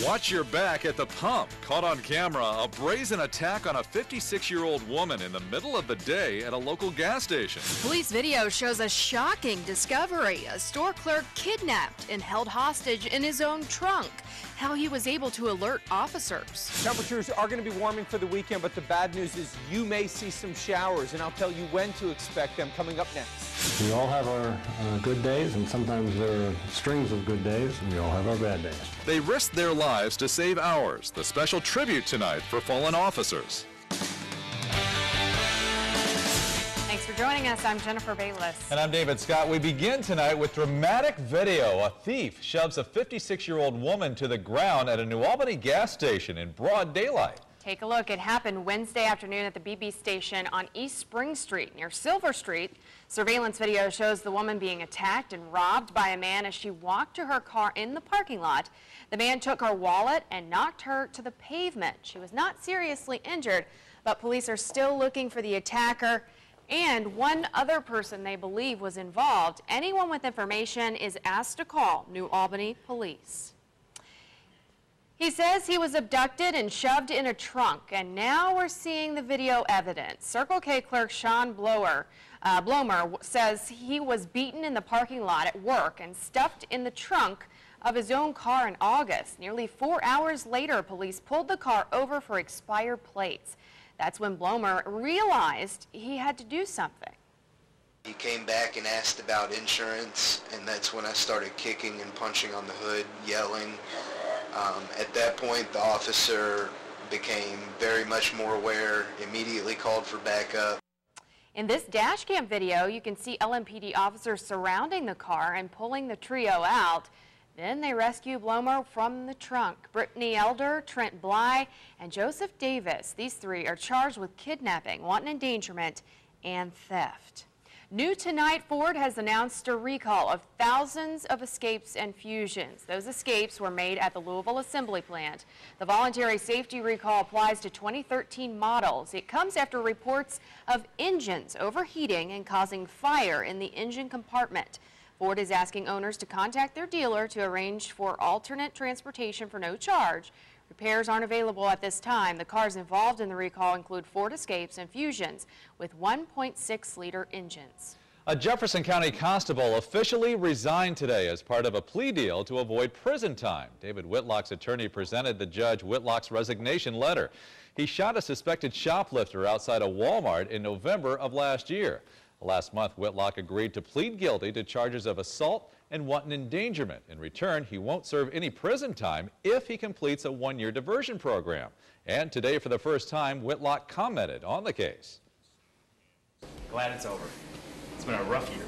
Watch your back at the pump. Caught on camera, a brazen attack on a 56-year-old woman in the middle of the day at a local gas station. Police video shows a shocking discovery. A store clerk kidnapped and held hostage in his own trunk. How he was able to alert officers. Temperatures are going to be warming for the weekend, but the bad news is you may see some showers, and I'll tell you when to expect them coming up next. We all have our good days, and sometimes there are strings of good days, and we all have our bad days. They risked their lives to save ours. The special tribute tonight for fallen officers. Thanks for joining us. I'm Jennifer Bayless. And I'm David Scott. We begin tonight with dramatic video. A thief shoves a 56-year-old woman to the ground at a New Albany gas station in broad daylight. Take a look. It happened Wednesday afternoon at the BB station on East Spring Street near Silver Street. Surveillance video shows the woman being attacked and robbed by a man as she walked to her car in the parking lot. The man took her wallet and knocked her to the pavement. She was not seriously injured, but police are still looking for the attacker and one other person they believe was involved. Anyone with information is asked to call New Albany Police. He says he was abducted and shoved in a trunk, and now we're seeing the video evidence. Circle K clerk Sean Blomer says he was beaten in the parking lot at work and stuffed in the trunk of his own car in August. Nearly 4 hours later, police pulled the car over for expired plates. That's when Blomer realized he had to do something. He came back and asked about insurance, and that's when I started kicking and punching on the hood, yelling. At that point, the officer became very much more aware, immediately called for backup. In this dash cam video, you can see LMPD officers surrounding the car and pulling the trio out. Then they rescue Blomer from the trunk. Brittany Elder, Trent Bly, and Joseph Davis. These three are charged with kidnapping, wanton endangerment, and theft. New tonight, Ford has announced a recall of thousands of escapes and fusions. Those escapes were made at the Louisville Assembly Plant. The voluntary safety recall applies to 2013 models. It comes after reports of engines overheating and causing fire in the engine compartment. Ford is asking owners to contact their dealer to arrange for alternate transportation for no charge. Repairs aren't available at this time. The cars involved in the recall include Ford Escapes and Fusions with 1.6-liter engines. A Jefferson County constable officially resigned today as part of a plea deal to avoid prison time. David Whitlock's attorney presented the judge Whitlock's resignation letter. He shot a suspected shoplifter outside a Walmart in November of last year. Last month, Whitlock agreed to plead guilty to charges of assault and wanton endangerment. In return, he won't serve any prison time if he completes a one-year diversion program. And today, for the first time, Whitlock commented on the case. Glad it's over. It's been a rough year.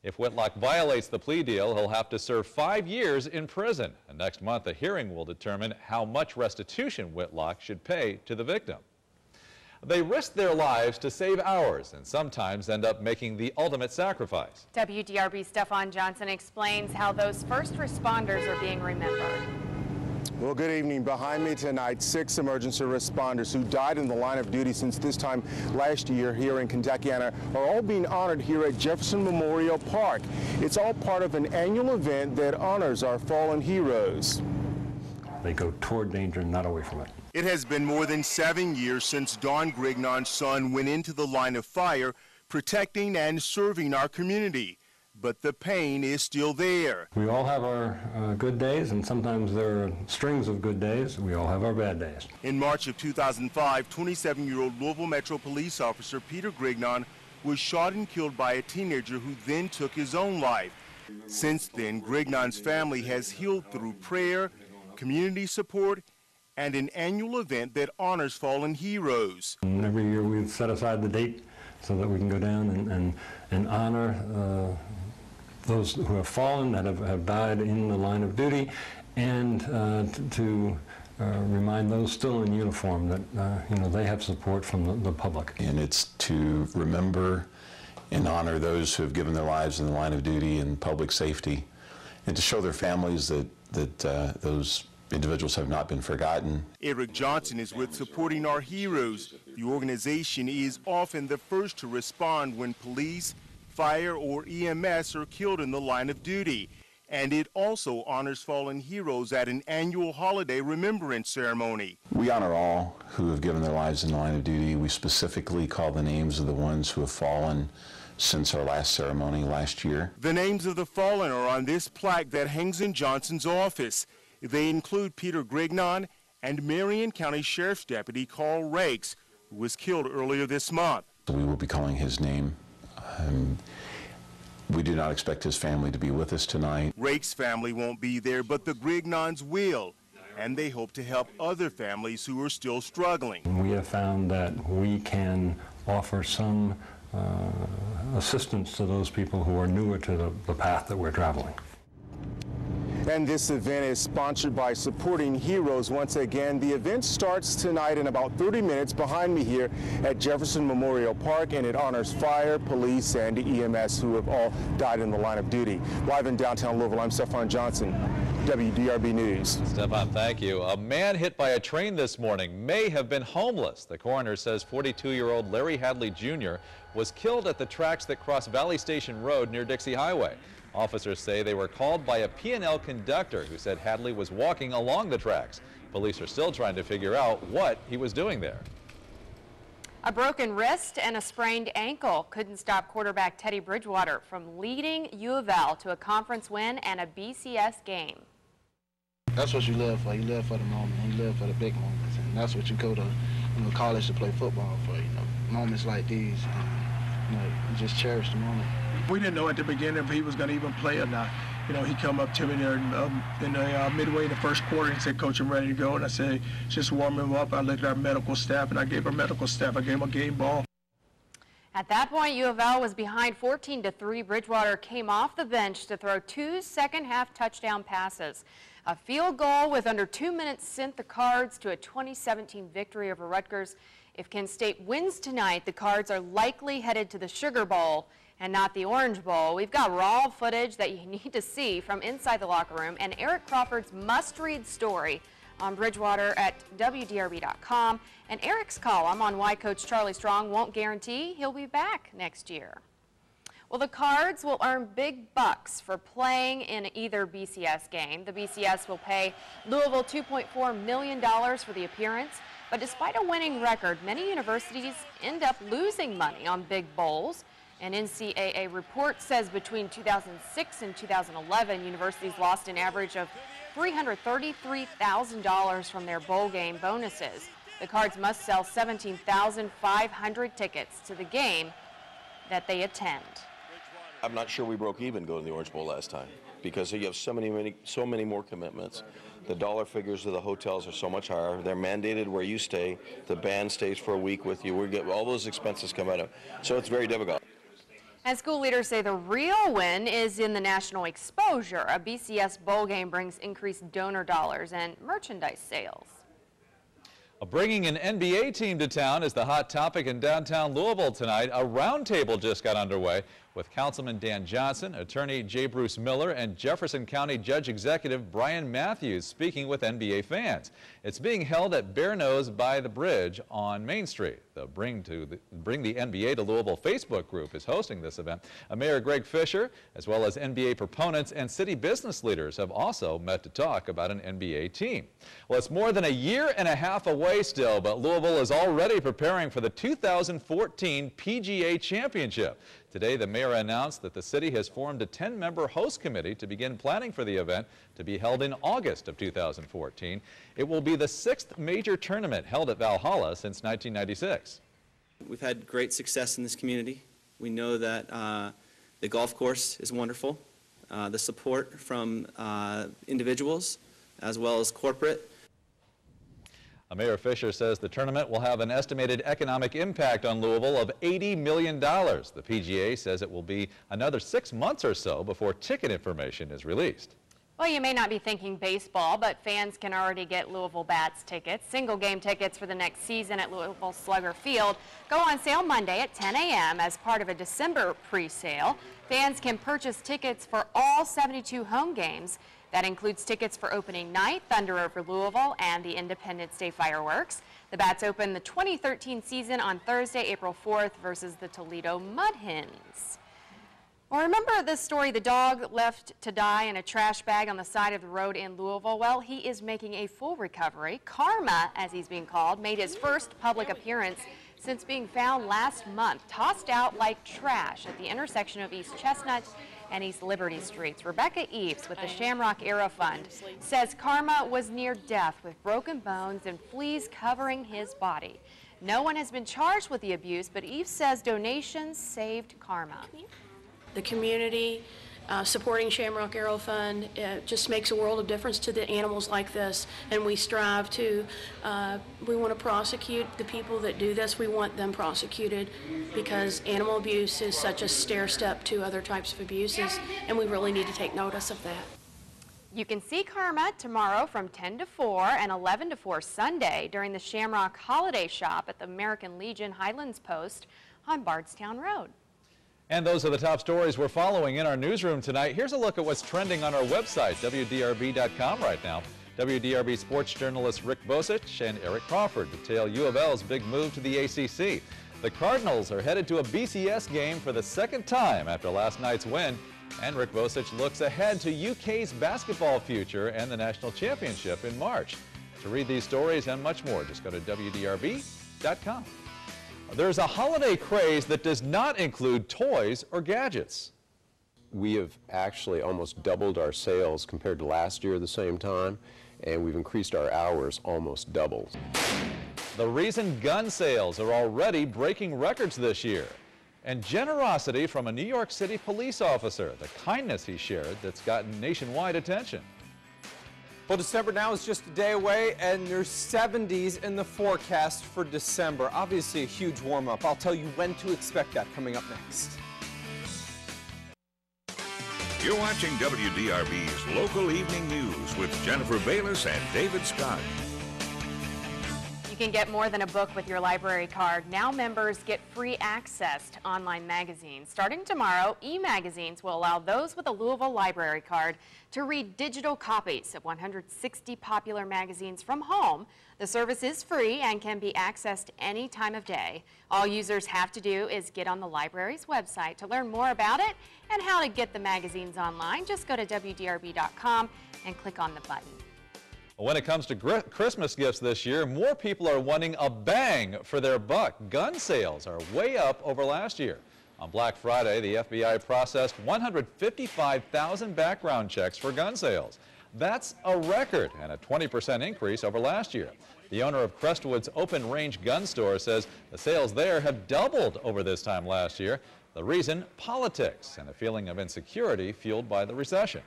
If Whitlock violates the plea deal, he'll have to serve 5 years in prison. And next month, a hearing will determine how much restitution Whitlock should pay to the victim. They risk their lives to save ours and sometimes end up making the ultimate sacrifice. WDRB's Stefan Johnson explains how those first responders are being remembered. Well, good evening. Behind me tonight, 6 emergency responders who died in the line of duty since this time last year here in Kentuckiana are all being honored here at Jefferson Memorial Park. It's all part of an annual event that honors our fallen heroes. They go toward danger, not away from it. It has been more than 7 years since Don Grignon's son went into the line of fire, protecting and serving our community. But the pain is still there. We all have our good days, and sometimes there are strings of good days. We all have our bad days. In March of 2005, 27-year-old Louisville Metro police officer Peter Grignon was shot and killed by a teenager who then took his own life. Since then, Grignon's family has healed through prayer, community support, and an annual event that honors fallen heroes. And every year we set aside the date so that we can go down and honor those who have fallen, that have died in the line of duty, and to remind those still in uniform that you know, they have support from the public. And it's to remember and honor those who have given their lives in the line of duty and public safety, and to show their families that those individuals have not been forgotten. Eric Johnson is with Supporting Our Heroes. The organization is often the first to respond when police, fire, or EMS are killed in the line of duty. and it also honors fallen heroes at an annual holiday remembrance ceremony. We honor all who have given their lives in the line of duty. We specifically call the names of the ones who have fallen since our last ceremony last year. The names of the fallen are on this plaque that hangs in Johnson's office. They include Peter Grignon and Marion County Sheriff's Deputy Carl Rakes, who was killed earlier this month. We will be calling his name. We do not expect his family to be with us tonight. Rakes' family won't be there, but the Grignons will, and they hope to help other families who are still struggling. We have found that we can offer some assistance to those people who are newer to the path that we're traveling. And this event is sponsored by Supporting Heroes. Once again, the event starts tonight in about 30 minutes behind me here at Jefferson Memorial Park, and it honors fire, police, and EMS who have all died in the line of duty. Live in downtown Louisville, I'm Stefan Johnson, WDRB News. Stefan, thank you. A man hit by a train this morning may have been homeless. The coroner says 42-year-old Larry Hadley Jr. was killed at the tracks that cross Valley Station Road near Dixie Highway. Officers say they were called by a P&L conductor who said Hadley was walking along the tracks. Police are still trying to figure out what he was doing there. A broken wrist and a sprained ankle couldn't stop quarterback Teddy Bridgewater from leading U of L to a conference win and a BCS game. That's what you live for. You live for the moment. You live for the big moments, and that's what you go to, college to play football for. Moments like these. You just cherish the moment. We didn't know at the beginning if he was going to even play or not. He come up to me there in the midway in the first quarter and said, "Coach, I'm ready to go." And I said, "Just warm him up." I looked at our medical staff, and I gave our medical staff, I gave him a game ball. At that point, U of L was behind 14-3. Bridgewater came off the bench to throw 2 second-half touchdown passes. A field goal with under 2 minutes sent the Cards to a 2017 victory over Rutgers. If Kent State wins tonight, the Cards are likely headed to the Sugar Bowl and not the Orange Bowl. We've got raw footage that you need to see from inside the locker room and Eric Crawford's must-read story on Bridgewater at WDRB.com and Eric's column on why Coach Charlie Strong won't guarantee he'll be back next year. Well, the Cards will earn big bucks for playing in either BCS game. The BCS will pay Louisville $2.4 million for the appearance. But despite a winning record, many universities end up losing money on big bowls. An NCAA report says between 2006 and 2011, universities lost an average of $333,000 from their bowl game bonuses. The Cards must sell 17,500 tickets to the game that they attend. I'm not sure we broke even going to the Orange Bowl last time because you have so many more commitments. The dollar figures of the hotels are so much higher. They're mandated where you stay. The band stays for a week with you. We get all those expenses come out of, so it's very difficult. And school leaders say the real win is in the national exposure. A BCS bowl game brings increased donor dollars and merchandise sales. Bringing an NBA team to town is the hot topic in downtown Louisville tonight. A roundtable just got underway with Councilman Dan Johnson, Attorney J. Bruce Miller, and Jefferson County Judge Executive Brian Matthews speaking with NBA fans. It's being held at Bear Nose by the Bridge on Main Street. The Bring the NBA to Louisville Facebook group is hosting this event. Mayor Greg Fisher, as well as NBA proponents and city business leaders, have also met to talk about an NBA team. Well, it's more than a year and a half away still, but Louisville is already preparing for the 2014 PGA Championship. Today, the mayor announced that the city has formed a 10-member host committee to begin planning for the event to be held in August of 2014. It will be the 6th major tournament held at Valhalla since 1996. We've had great success in this community. We know that the golf course is wonderful. The support from individuals as well as corporate. Mayor Fisher says the tournament will have an estimated economic impact on Louisville of $80 million. The PGA says it will be another 6 months or so before ticket information is released. Well, you may not be thinking baseball, but fans can already get Louisville Bats tickets. Single game tickets for the next season at Louisville Slugger Field go on sale Monday at 10 a.m. as part of a December pre-sale. Fans can purchase tickets for all 72 home games. That includes tickets for opening night, Thunder over Louisville, and the Independence Day fireworks. The Bats open the 2013 season on Thursday, April 4th versus the Toledo Mud Hens. Well, remember this story, the dog left to die in a trash bag on the side of the road in Louisville? Well, he is making a full recovery. Karma, as he's being called, made his first public appearance since being found last month, tossed out like trash at the intersection of East Chestnut and East Liberty Streets. Rebecca Eves with the Shamrock Arrow Fund says Karma was near death with broken bones and fleas covering his body. No one has been charged with the abuse, but Eves says donations saved Karma. The community supporting Shamrock Arrow Fund just makes a world of difference to the animals like this, and we strive to, we want to prosecute the people that do this. We want them prosecuted because animal abuse is such a stair step to other types of abuses, and we really need to take notice of that. You can see Karma tomorrow from 10 to 4 and 11 to 4 Sunday during the Shamrock Holiday Shop at the American Legion Highlands Post on Bardstown Road. And those are the top stories we're following in our newsroom tonight. Here's a look at what's trending on our website, WDRB.com right now. WDRB sports journalists Rick Bosich and Eric Crawford detail U of L's big move to the ACC. The Cardinals are headed to a BCS game for the second time after last night's win. And Rick Bosich looks ahead to UK's basketball future and the national championship in March. To read these stories and much more, just go to WDRB.com. There's a holiday craze that does not include toys or gadgets. We have actually almost doubled our sales compared to last year at the same time, and we've increased our hours almost double. The reason gun sales are already breaking records this year. And generosity from a New York City police officer, the kindness he shared that's gotten nationwide attention. Well, December now is just a day away, and there's 70s in the forecast for December. Obviously a huge warm-up. I'll tell you when to expect that coming up next. You're watching WDRB's Local Evening News with Jennifer Bayless and David Scott. You can get more than a book with your library card. Now members get free access to online magazines. Starting tomorrow, e-magazines will allow those with a Louisville library card to read digital copies of 160 popular magazines from home. The service is free and can be accessed any time of day. All users have to do is get on the library's website. To learn more about it and how to get the magazines online, just go to WDRB.com and click on the button. When it comes to Christmas gifts this year, more people are wanting a bang for their buck. Gun sales are way up over last year. On Black Friday, the FBI processed 155,000 background checks for gun sales. That's a record and a 20% increase over last year. The owner of Crestwood's Open Range Gun Store says the sales there have doubled over this time last year. The reason, politics and a feeling of insecurity fueled by the recession.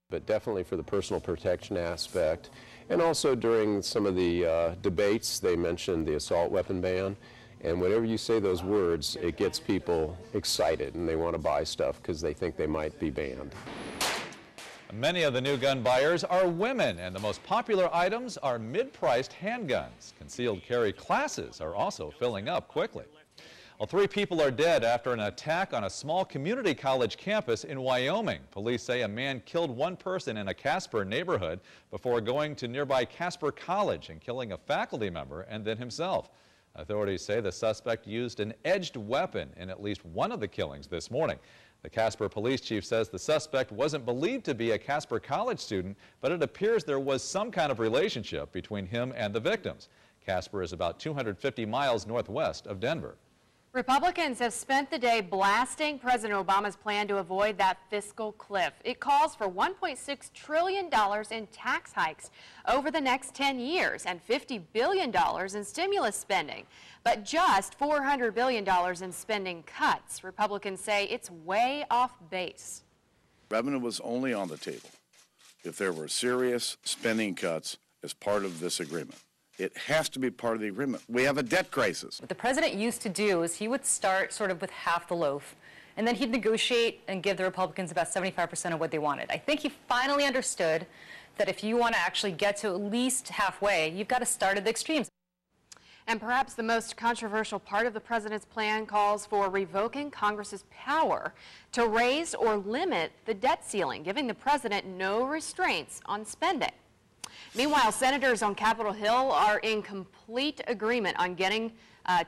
But definitely for the personal protection aspect. And also during some of the debates, they mentioned the assault weapon ban. And whenever you say those words, it gets people excited and they want to buy stuff because they think they might be banned. Many of the new gun buyers are women, and the most popular items are mid-priced handguns. Concealed carry classes are also filling up quickly. Well, 3 people are dead after an attack on a small community college campus in Wyoming. Police say a man killed 1 person in a Casper neighborhood before going to nearby Casper College and killing a faculty member and then himself. Authorities say the suspect used an edged weapon in at least one of the killings this morning. The Casper police chief says the suspect wasn't believed to be a Casper College student, but it appears there was some kind of relationship between him and the victims. Casper is about 250 miles northwest of Denver. Republicans have spent the day blasting President Obama's plan to avoid that fiscal cliff. It calls for $1.6 trillion in tax hikes over the next 10 years and $50 billion in stimulus spending, but just $400 billion in spending cuts. Republicans say it's way off base. Revenue was only on the table if there were serious spending cuts as part of this agreement. It has to be part of the agreement. We have a debt crisis. What the president used to do is he would start sort of with half the loaf, and then he'd negotiate and give the Republicans about 75% of what they wanted. I think he finally understood that if you want to actually get to at least halfway, you've got to start at the extremes. And perhaps the most controversial part of the president's plan calls for revoking Congress's power to raise or limit the debt ceiling, giving the president no restraints on spending. Meanwhile, senators on Capitol Hill are in complete agreement on getting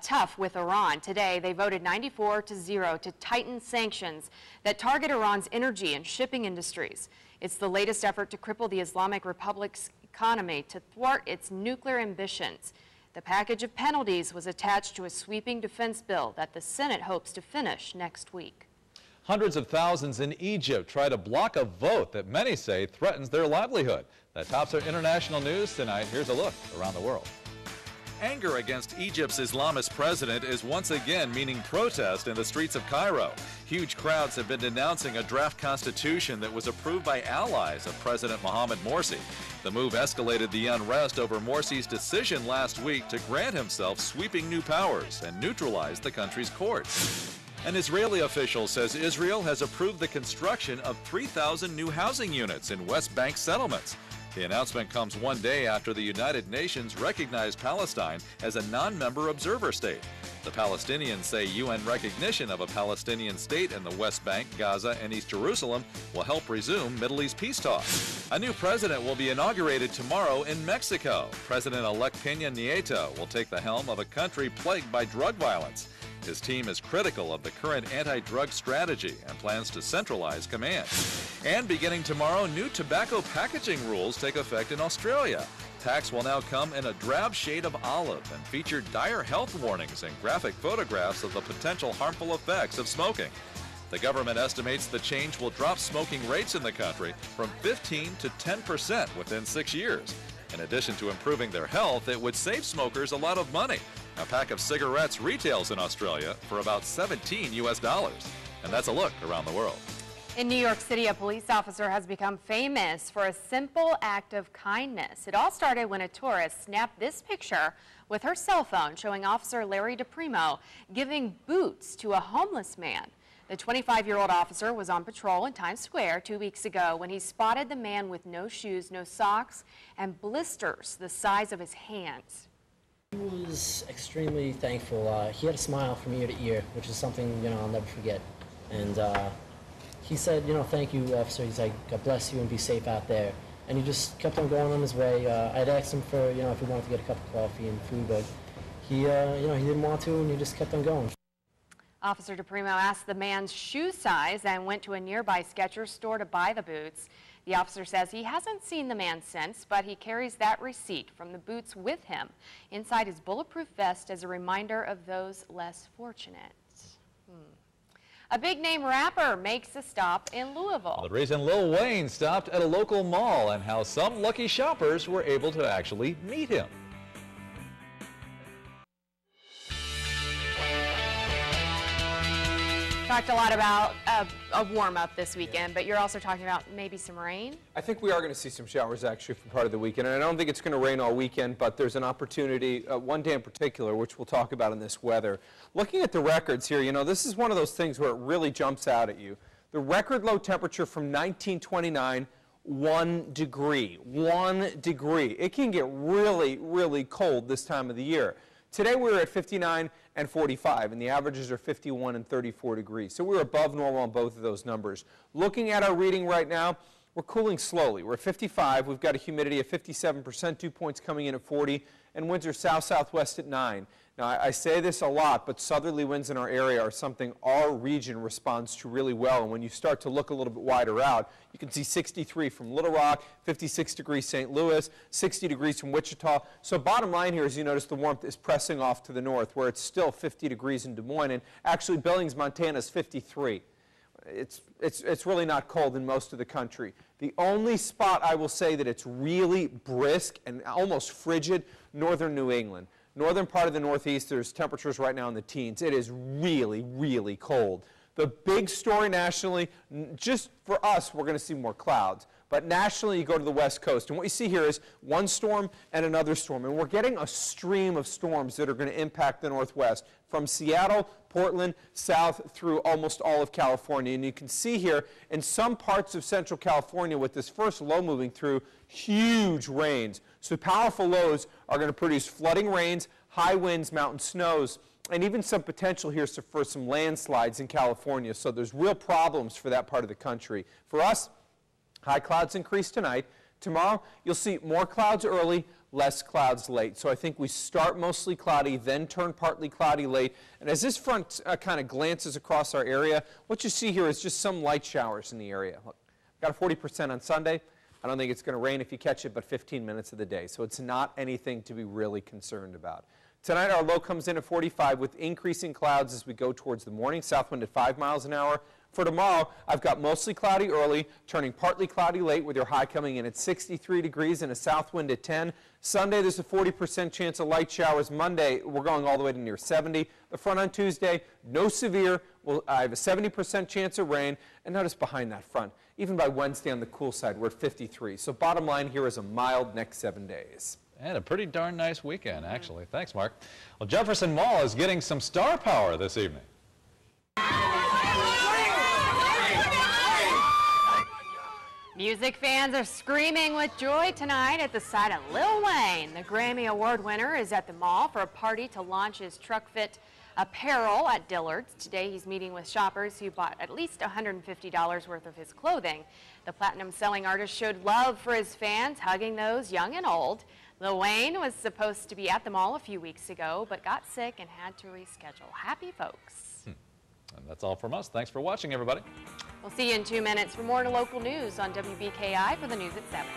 tough with Iran. Today, they voted 94-0 to tighten sanctions that target Iran's energy and shipping industries. It's the latest effort to cripple the Islamic Republic's economy to thwart its nuclear ambitions. The package of penalties was attached to a sweeping defense bill that the Senate hopes to finish next week. Hundreds of thousands in Egypt try to block a vote that many say threatens their livelihood. That tops our international news tonight. Here's a look around the world. Anger against Egypt's Islamist president is once again meaning protest in the streets of Cairo. Huge crowds have been denouncing a draft constitution that was approved by allies of President Mohamed Morsi. The move escalated the unrest over Morsi's decision last week to grant himself sweeping new powers and neutralize the country's courts. An Israeli official says Israel has approved the construction of 3,000 new housing units in West Bank settlements. The announcement comes one day after the United Nations recognized Palestine as a non-member observer state. The Palestinians say UN recognition of a Palestinian state in the West Bank, Gaza, and East Jerusalem will help resume Middle East peace talks. A new president will be inaugurated tomorrow in Mexico. President-elect Peña Nieto will take the helm of a country plagued by drug violence. His team is critical of the current anti-drug strategy and plans to centralize command. And beginning tomorrow, new tobacco packaging rules take effect in Australia. Packs will now come in a drab shade of olive and feature dire health warnings and graphic photographs of the potential harmful effects of smoking. The government estimates the change will drop smoking rates in the country from 15% to 10% within 6 years. In addition to improving their health, it would save smokers a lot of money. A pack of cigarettes retails in Australia for about $17 US. And that's a look around the world. In New York City, a police officer has become famous for a simple act of kindness. It all started when a tourist snapped this picture with her cell phone showing Officer Larry DePrimo giving boots to a homeless man. The 25-year-old officer was on patrol in Times Square 2 weeks ago when he spotted the man with no shoes, no socks, and blisters the size of his hands. He was extremely thankful. He had a smile from ear to ear, which is something, I'll never forget. And he said, thank you, officer. He's like, God bless you and be safe out there. And he just kept on going on his way. I'd asked him for, if he wanted to get a cup of coffee and food, but he, he didn't want to, and he just kept on going. Officer DePrimo asked the man's shoe size and went to a nearby Skechers store to buy the boots. The officer says he hasn't seen the man since, but he carries that receipt from the boots with him inside his bulletproof vest as a reminder of those less fortunate. A big-name rapper makes a stop in Louisville. The reason Lil Wayne stopped at a local mall and how some lucky shoppers were able to actually meet him. Talked a lot about a warm-up this weekend, but you're also talking about maybe some rain? I think we are going to see some showers actually for part of the weekend, and I don't think it's going to rain all weekend, but there's an opportunity, one day in particular, which we'll talk about in this weather. Looking at the records here, this is one of those things where it really jumps out at you. The record low temperature from 1929, 1 degree. 1 degree. It can get really, really cold this time of the year. Today we were at 59 and 45, and the averages are 51 and 34 degrees. So we're above normal on both of those numbers. Looking at our reading right now, we're cooling slowly. We're at 55. We've got a humidity of 57%, dew points coming in at 40, and winds are south-southwest at 9. Now, I say this a lot, but southerly winds in our area are something our region responds to really well. And when you start to look a little bit wider out, you can see 63 from Little Rock, 56 degrees St. Louis, 60 degrees from Wichita. So bottom line here is you notice the warmth is pressing off to the north, where it's still 50 degrees in Des Moines. And actually, Billings, Montana is 53. It's really not cold in most of the country. The only spot I will say that it's really brisk and almost frigid, northern New England. Northern part of the Northeast, there's temperatures right now in the teens. It is really, really cold. The big story nationally, just for us, we're going to see more clouds. But nationally, you go to the West Coast, and what you see here is one storm and another storm. And we're getting a stream of storms that are going to impact the Northwest from Seattle, Portland, south through almost all of California. And you can see here in some parts of Central California with this first low moving through, huge rains. So powerful lows are going to produce flooding rains, high winds, mountain snows, and even some potential here for some landslides in California. So there's real problems for that part of the country. For us, high clouds increase tonight. Tomorrow, you'll see more clouds early, less clouds late. So I think we start mostly cloudy, then turn partly cloudy late. And as this front kind of glances across our area, what you see here is just some light showers in the area. Look, got a 40% on Sunday. I don't think it's going to rain if you catch it, but 15 minutes of the day. So it's not anything to be really concerned about. Tonight, our low comes in at 45 with increasing clouds as we go towards the morning. South wind at 5 miles an hour. For tomorrow, I've got mostly cloudy early, turning partly cloudy late with your high coming in at 63 degrees and a south wind at 10. Sunday, there's a 40% chance of light showers. Monday, we're going all the way to near 70. The front on Tuesday, no severe. I have a 70% chance of rain. And notice behind that front, even by Wednesday on the cool side, we're at 53. So bottom line here is a mild next 7 days. And a pretty darn nice weekend, actually. Thanks, Mark. Well, Jefferson Mall is getting some star power this evening. Music fans are screaming with joy tonight at the sight of Lil Wayne. The Grammy Award winner is at the mall for a party to launch his truck fit apparel at Dillard's. Today he's meeting with shoppers who bought at least $150 worth of his clothing. The platinum-selling artist showed love for his fans, hugging those young and old. Lil Wayne was supposed to be at the mall a few weeks ago, but got sick and had to reschedule. Happy folks. And that's all from us. Thanks for watching, everybody. We'll see you in 2 minutes for more local news on WBKI for the news at 7.